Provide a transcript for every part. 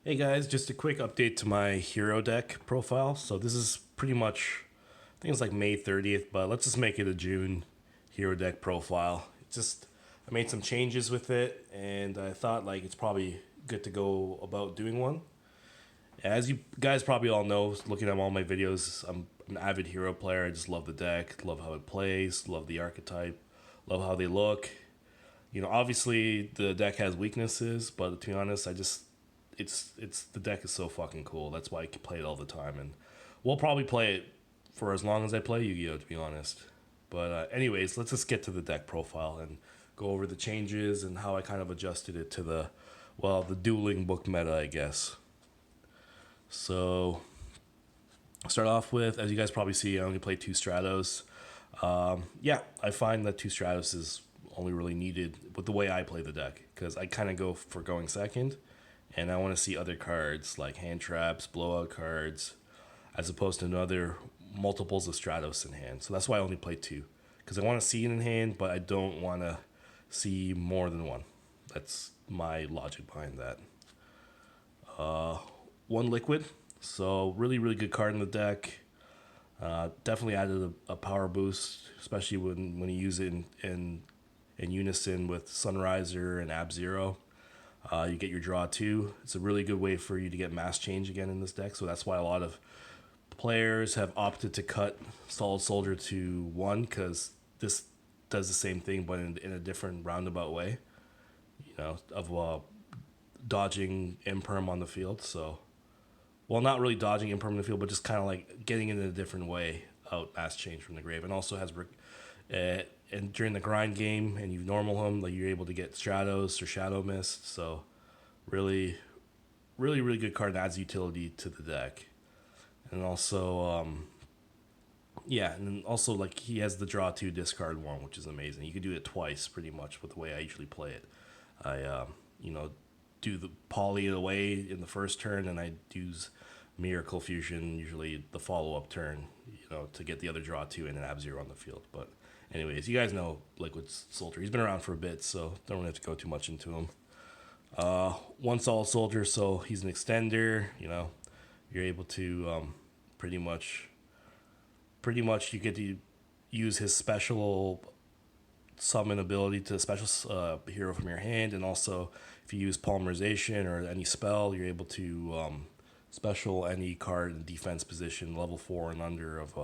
Hey guys, just a quick update to my hero deck profile. So this is pretty much, I think it's like May 30th, but let's just make it a June hero deck profile. I made some changes with it, and I thought like it's probably good to go about doing one. As you guys probably all know, looking at all my videos, I'm an avid hero player. I just love the deck, love how it plays, love the archetype, love how they look. Obviously the deck has weaknesses, but to be honest, it's the deck is so fucking cool. That's why I can play it all the time, and we'll probably play it for as long as I play Yu-Gi-Oh, to be honest. But anyways, let's just get to the deck profile and go over the changes and how I kind of adjusted it to the dueling book meta, I guess. So start off with, as you guys probably see, I only play two Stratos. Yeah, I find that two Stratos is only really needed with the way I play the deck, because I kind of go for going second, and I want to see other cards like hand traps, blowout cards, as opposed to another multiples of Stratos in hand. So that's why I only play two, because I want to see it in hand, but I don't want to see more than one. That's my logic behind that. One liquid, so really really good card in the deck. Definitely added a power boost, especially when you use it in unison with Sunriser and Ab Zero. You get your draw two. It's a really good way for you to get mass change again in this deck. So that's why a lot of players have opted to cut Solid Soldier to one, because this does the same thing but in a different roundabout way. Of dodging imperm on the field. So, well, not really dodging imperm on the field, but just kind of like getting it in a different way out mass change from the grave, and also has and during the grind game and you normal him, like you're able to get Stratos or Shadow Mist. So really, really, really good card and adds utility to the deck. And also, yeah, and then also like he has the draw two, discard one, which is amazing. You can do it twice pretty much with the way I usually play it. I, you know, do the poly away in the first turn, and I use Miracle Fusion usually the follow up turn, to get the other draw two and an Ab Zero on the field. But anyways, you guys know Liquid Soldier. He's been around for a bit, so don't really have to go too much into him. One Solid Soldier, so he's an extender. You're able to pretty much, you get to use his special summon ability to special hero from your hand, and also if you use polymerization or any spell, you're able to special any card in defense position level 4 and under of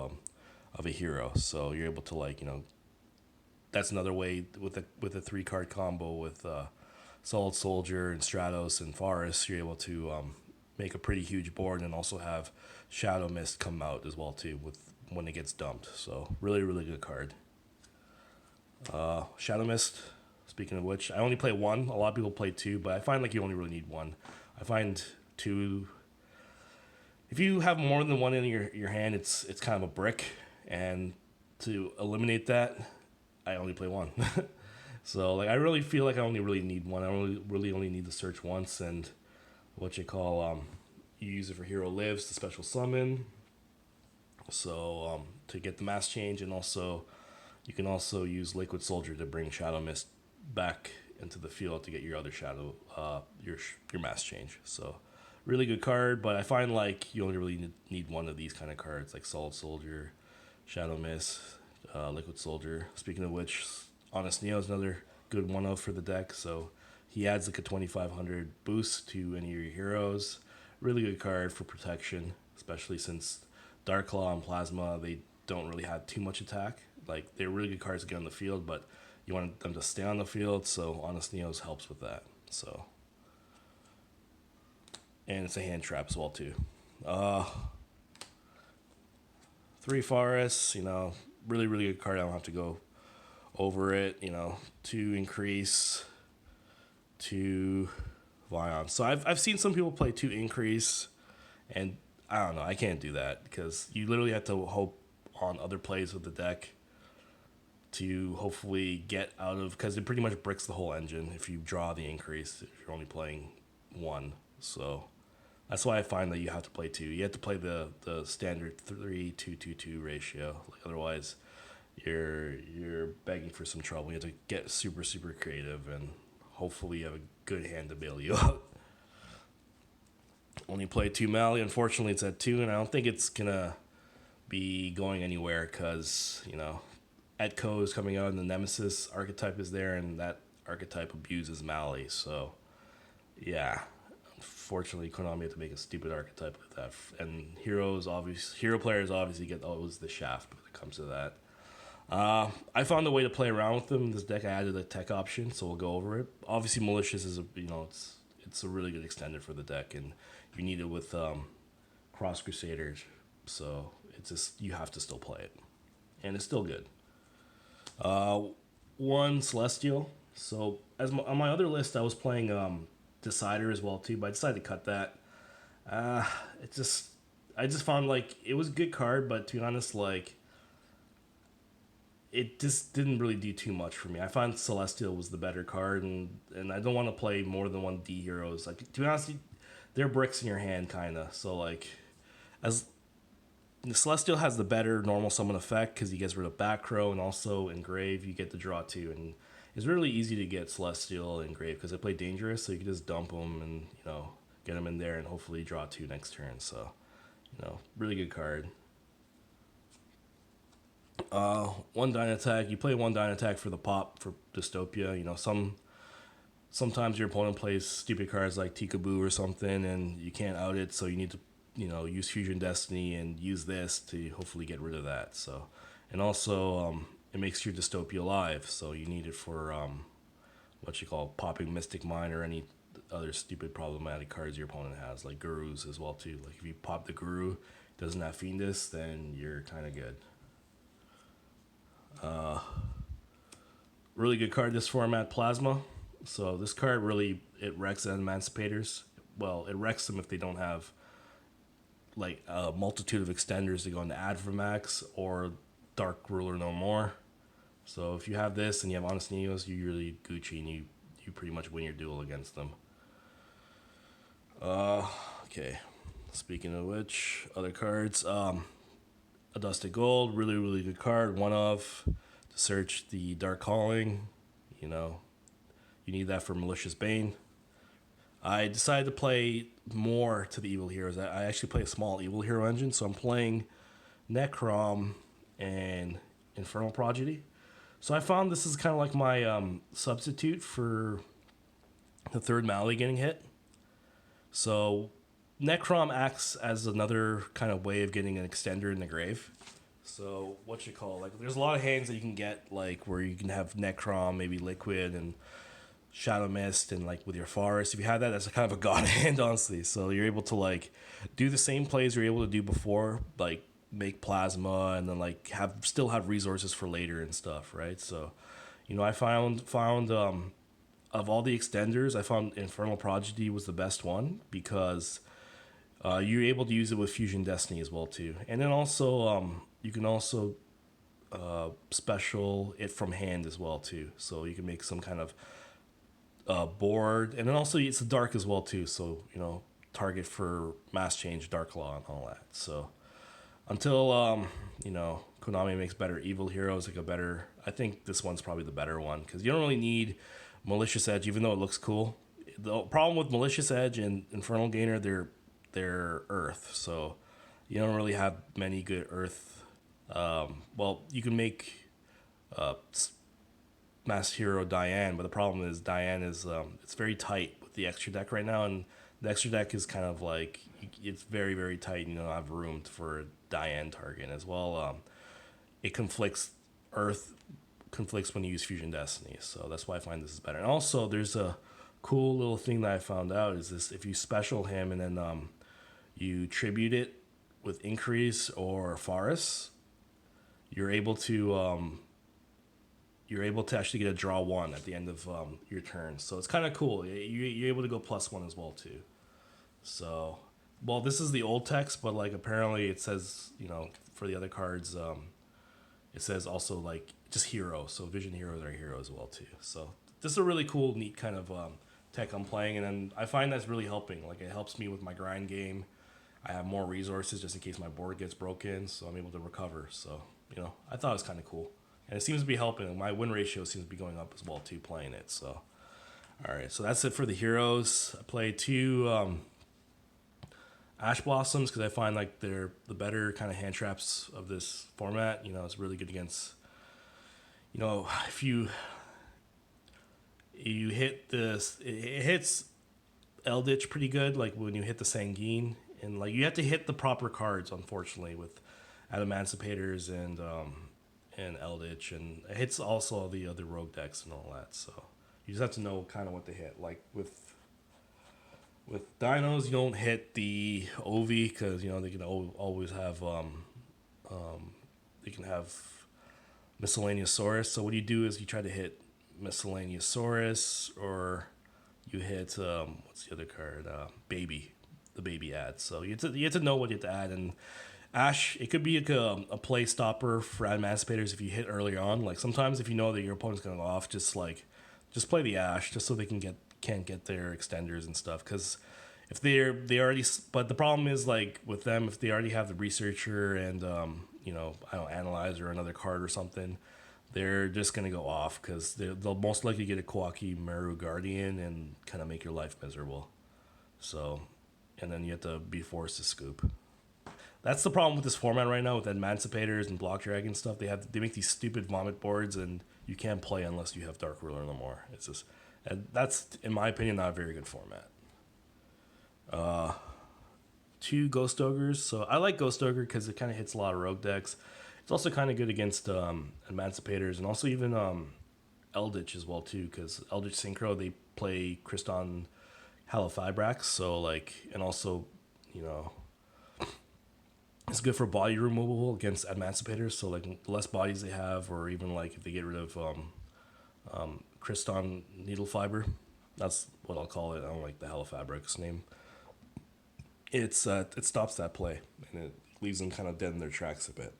a hero. So you're able to that's another way with a 3 card combo with Solid Soldier and Stratos and Forest. You're able to make a pretty huge board, and also have Shadow Mist come out as well too with when it gets dumped. So really really good card. Shadow Mist. Speaking of which, I only play one. A lot of people play two, but I find like you only really need one. I find two. If you have more than one in your hand, it's kind of a brick, and to eliminate that, I only play one. So like I really feel like I only really need one. I really only need to search once, and you use it for Hero Lives, the special summon. So to get the mass change, and also you can also use Liquid Soldier to bring Shadow Mist back into the field to get your other shadow, your mass change. So really good card, but I find like you only really need one of these kind of cards, like Solid Soldier, Shadow Mist, Liquid Soldier. Speaking of which, Honest Neo is another good one of for the deck. So he adds like a 2500 boost to any of your heroes. Really good card for protection, especially since Dark Claw and Plasma, they don't really have too much attack. Like they're really good cards to get on the field, but you want them to stay on the field. So Honest Neos helps with that. So, and it's a hand trap as well too. 3 Forests, really really good card. I don't have to go over it. 2 Increase, 2 Vion. So I've seen some people play 2 Increase, and I don't know. I can't do that because you literally have to hope on other plays with the deck to hopefully get out of, because it pretty much bricks the whole engine if you draw the increase if you're only playing one. So that's why I find that you have to play two. You have to play the standard 3-2-2-2 ratio. Like otherwise, you're begging for some trouble. You have to get super super creative, and hopefully you have a good hand to bail you out. Only play 2 Mali. Unfortunately, it's at 2, and I don't think it's gonna be going anywhere because, Etko is coming out and the Nemesis archetype is there, and that archetype abuses Mali. So, yeah. Unfortunately, Konami had to make a stupid archetype like that. And hero players obviously get always the shaft when it comes to that. I found a way to play around with them. In this deck, I added a tech option, so we'll go over it. Obviously, Malicious is it's a really good extender for the deck, and you need it with Cross Crusaders, so it's just you have to still play it, and it's still good. One Celestial. So on my other list, I was playing Decider as well too, but I decided to cut that. Uh, it just I just found like it was a good card, but to be honest, like it just didn't really do too much for me. I found Celestial was the better card, and I don't want to play more than one D heroes. Like to be honest, they're bricks in your hand, kinda. So like, as the Celestial has the better normal summon effect because he gets rid of back row, and also engrave you get the draw two, and it's really easy to get Celestial engrave because they play dangerous, so you can just dump them and get them in there and hopefully draw two next turn. So really good card. One Dynatek. You play one Dynatek for the pop for Dystopia. Sometimes your opponent plays stupid cards like Tikaboo or something, and you can't out it, so you need to use Fusion Destiny and use this to hopefully get rid of that. So, and also it makes your Dystopia live, so you need it for what you call popping Mystic Mine or any other stupid problematic cards your opponent has, like Gurus as well too. Like if you pop the Guru, doesn't have Fiendus, then you're kind of good. Really good card this format, Plasma. So this card really, it wrecks Emancipators. Well, it wrecks them if they don't have like a multitude of extenders to go into Advermax or Dark Ruler No More. So if you have this and you have Honest Neos, you're really Gucci, and you pretty much win your duel against them. Okay. Speaking of which, other cards. A Dusted Gold, really, really good card. One of to search the Dark Calling. You need that for Malicious Bane. I decided to play more to the Evil Heroes. I actually play a small Evil Hero engine, so I'm playing Necrom and Infernal Prodigy. So I found this is kind of like my substitute for the third Mali getting hit. So Necrom acts as another kind of way of getting an extender in the grave. So there's a lot of hands that you can get, like where you can have Necrom, maybe Liquid and Shadow Mist, and like with your Forest. If you have that, that's a kind of a god hand, honestly. So you're able to like do the same plays you're able to do before, like make Plasma, and then like still have resources for later and stuff, right? So, I found of all the extenders, I found Infernal Prodigy was the best one because you're able to use it with Fusion Destiny as well too, and then also you can also special it from hand as well too. So you can make some kind of board, and then also it's dark as well too. So target for mass change, Dark Law, and all that. So until Konami makes better evil heroes, I think this one's probably the better one because you don't really need Malicious Edge, even though it looks cool. The problem with Malicious Edge and Infernal Gainer, they're Earth, so you don't really have many good Earth. Well, you can make Mass Hero Diane, but the problem is Diane is it's very tight with the extra deck right now, and the extra deck is kind of like it's very, very tight, and you don't have room for a Diane target as well. It Earth conflicts when you use Fusion Destiny, so that's why I find this is better. And also, there's a cool little thing that I found out is this: if you special him and then you tribute it with Increase or Forest, you're able to actually get a draw one at the end of your turn. So it's kind of cool. You're able to go +1 as well too. So, well, this is the old text, but like apparently it says for the other cards, it says also like just hero. So Vision heroes are heroes as well too. So this is a really cool, neat kind of tech I'm playing, and then I find that's really helping. Like it helps me with my grind game. I have more resources just in case my board gets broken, so I'm able to recover. So I thought it was kind of cool. And it seems to be helping. My win ratio seems to be going up as well too, playing it. So, all right. So that's it for the heroes. I played two Ash Blossoms because I find like they're the better kind of hand traps of this format. You know, it's really good against. You know, if you hit this, it hits Eldritch pretty good. Like when you hit the Sanguine, and like you have to hit the proper cards. Unfortunately, with Emancipators and Eldritch, and it hits also the other rogue decks and all that. So you just have to know kind of what to hit. Like with dinos, you don't hit the Ovi because you know they can always have they can have Miscellaneousaurus. So what you do is you try to hit Miscellaneousaurus, or you hit what's the other card? Baby, the baby ad. So you have to know what you have to add. And Ash, it could be like a play stopper for Emancipators if you hit earlier on. Like sometimes if you know that your opponent's gonna go off, just play the Ash just so they can't get their extenders and stuff. Because if they already, but the problem is like with them, if they already have the researcher and you know, I don't analyze or another card or something, they're just gonna go off because they'll most likely get a Kawaki Meru Guardian and kind of make your life miserable. So, and then you have to be forced to scoop. That's the problem with this format right now with Emancipators and Block Dragon stuff. They make these stupid vomit boards and you can't play unless you have Dark Ruler no more. It's just, and that's in my opinion not a very good format. Two Ghost Ogres. So I like Ghost Ogre because it kind of hits a lot of rogue decks. It's also kind of good against Emancipators and also even Eldritch as well too, because Eldritch Synchro they play Kriston Halifabrax, so like, and also, you know, it's good for body removal against Emancipators. So like, the less bodies they have, or even like if they get rid of Kriston Needle Fiber, that's what I'll call it. I don't like the Halifabrax name. It stops that play and it leaves them kind of dead in their tracks a bit.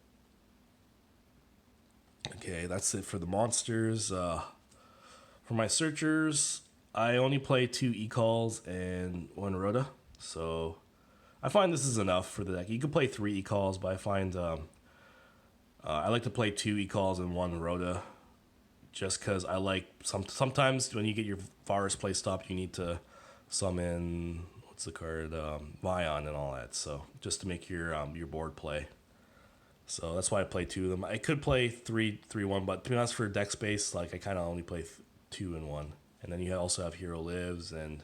Okay, that's it for the monsters. For my searchers, I only play 2 E-Calls and 1 Rhoda. So I find this is enough for the deck. You can play 3 E-Calls, but I find I like to play 2 E-Calls and 1 Rhoda. Just because I like sometimes when you get your Varus play stopped, you need to summon what's the card Vion and all that. So just to make your board play. So that's why I play 2 of them. I could play 3-1, but to be honest, for deck space, like I kind of only play 2 and 1. And then you also have Hero Lives and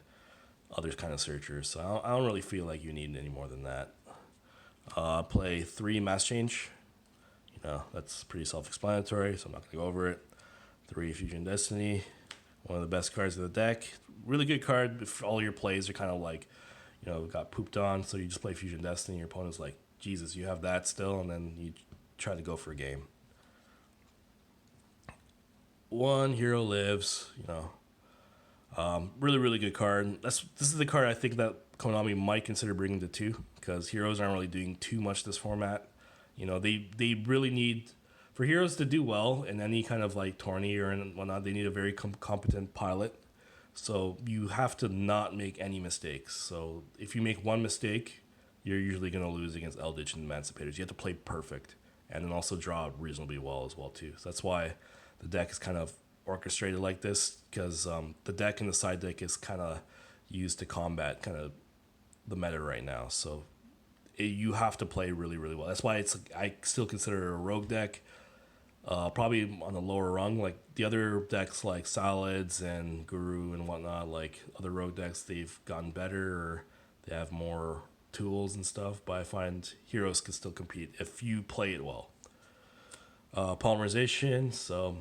other kind of searchers. So I don't really feel like you need any more than that. Play 3 Mass Change. You know, that's pretty self-explanatory, so I'm not going to go over it. 3 Fusion Destiny. One of the best cards of the deck. Really good card if all your plays are kind of like, you know, got pooped on. So you just play Fusion Destiny. Your opponent's like, Jesus, you have that still, and then you try to go for a game. 1 Hero Lives, you know, really really good card. This is the card I think that Konami might consider bringing to 2 because heroes aren't really doing too much this format. You know, they really need for heroes to do well in any kind of like tourney or and whatnot. They need a very competent pilot. So you have to not make any mistakes. So if you make one mistake, you're usually going to lose against Eldritch and Emancipators. You have to play perfect and then also draw reasonably well as well too. So that's why the deck is kind of orchestrated like this because the deck and the side deck is kind of used to combat kind of the meta right now. So you have to play really really well. That's why I still consider it a rogue deck. Probably on the lower rung, like the other decks like Salads and Guru and whatnot, like other rogue decks, they've gotten better or they have more tools and stuff. But I find heroes can still compete if you play it well. Polymerization, so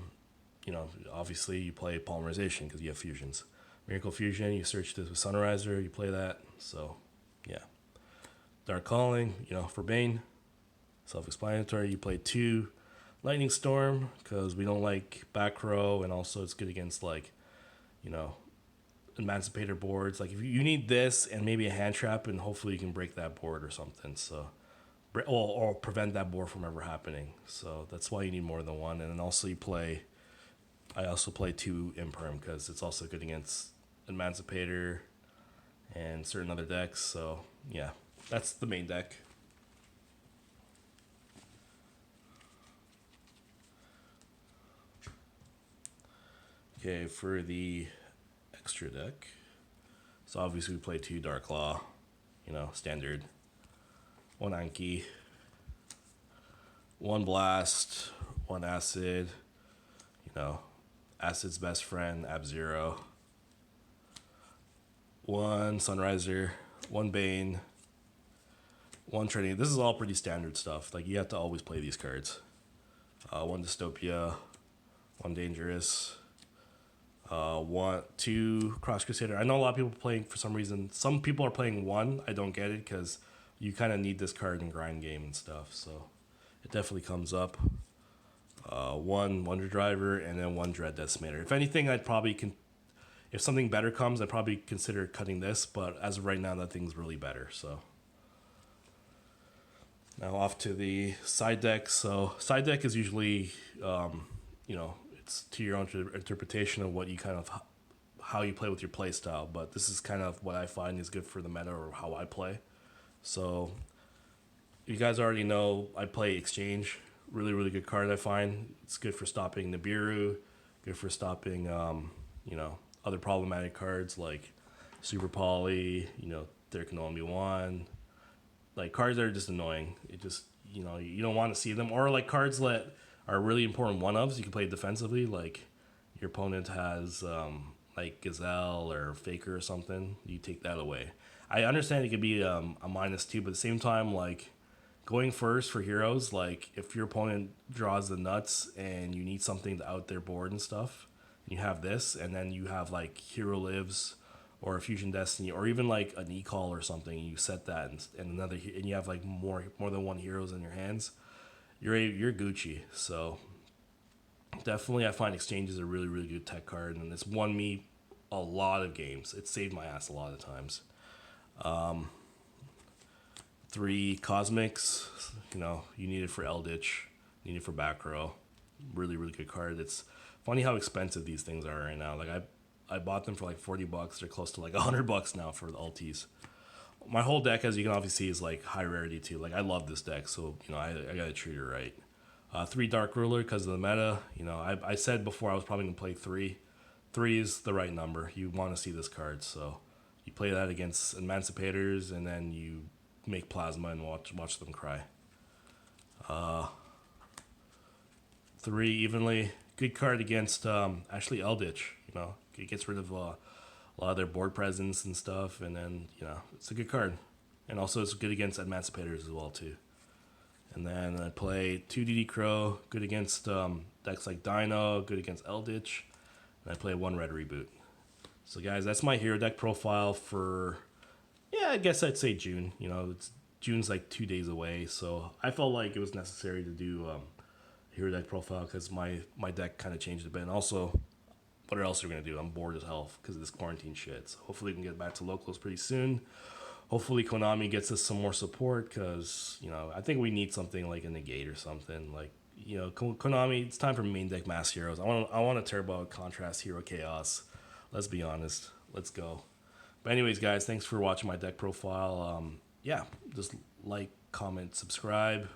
you know obviously you play polymerization because you have fusions. Miracle Fusion, you search this with Sunriser, you play that. So yeah, Dark Calling, you know for Bane, self-explanatory. You play 2. Lightning Storm because we don't like back row, and also it's good against like, you know, Emancipator boards. Like if you need this and maybe a hand trap, and hopefully you can break that board or something. So, or prevent that board from ever happening. So that's why you need more than 1. And then also I also play 2 Imperm because it's also good against Emancipator and certain other decks. So yeah, that's the main deck. Okay, for the extra deck, so obviously we play 2 Dark Claw, you know, standard. one Anki, one Blast, one Acid, you know, Acid's best friend, Ab-Zero, one Sunriser, one Bane, one Trinity. This is all pretty standard stuff. Like, you have to always play these cards. One Dystopia, one Dangerous, two Cross Crusader. I know a lot of people playing for some reason. Some people are playing one. I don't get it because you kind of need this card in grind game and stuff. So it definitely comes up. One Wonder Driver and then one Dread Decimator. If anything, I'd probably if something better comes, I'd probably consider cutting this. But as of right now, that thing's really better. So now off to the side deck. So side deck is usually, it's to your own interpretation of what you kind of how you play with your play style. But this is kind of what I find is good for the meta or how I play. So you guys already know I play Exchange. Really, really good card, I find. It's good for stopping Nibiru, good for stopping, other problematic cards like Super Poly, there can only be one. Like, cards that are just annoying. It just, you don't want to see them. Or, like, cards that are really important one-ofs, you can play defensively. Like, your opponent has, like, Gazelle or Faker or something. You take that away. I understand it could be a -2, but at the same time, like, going first for heroes, like, if your opponent draws the nuts and you need something to out their board and stuff, you have this, and then you have, like, Hero Lives or a Fusion Destiny, or even, like, an E-Call or something, and you set that, and you have, like, more than one heroes in your hands, you're Gucci. So definitely I find Exchange is a really, really good tech card, and it's won me a lot of games. It saved my ass a lot of times. 3 Cosmics, you need it for Eldritch, you need it for back row. Really, really good card. It's funny how expensive these things are right now. Like, I bought them for like $40. They're close to like $100 now for the ultis. My whole deck, as you can obviously see, is like high rarity too. Like, I love this deck, so I gotta treat it right. 3 Dark Ruler because of the meta. I said before I was probably gonna play 3. 3 is the right number. You want to see this card, so you play that against Emancipators, and then you make Plasma and watch them cry. 3 Evenly, good card against actually Eldritch. It gets rid of a lot of their board presence and stuff, and then it's a good card, and also it's good against Emancipators as well too. And then I play 2 DD Crow, good against decks like Dino, good against Eldritch, and I play 1 Red Reboot. So guys, that's my hero deck profile for, I guess I'd say June. June's like 2 days away, so I felt like it was necessary to do hero deck profile because my deck kind of changed a bit. And also, what else are we going to do? I'm bored as hell because of this quarantine shit. So hopefully we can get back to locals pretty soon. Hopefully Konami gets us some more support because, I think we need something like a Negate or something. Like, Konami, it's time for main deck mass heroes. I want a Turbo Contrast Hero Chaos. Let's be honest. Let's go. But anyways, guys, thanks for watching my deck profile. Just like, comment, subscribe.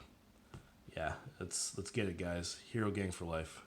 Yeah, let's get it, guys. Hero Gang for life.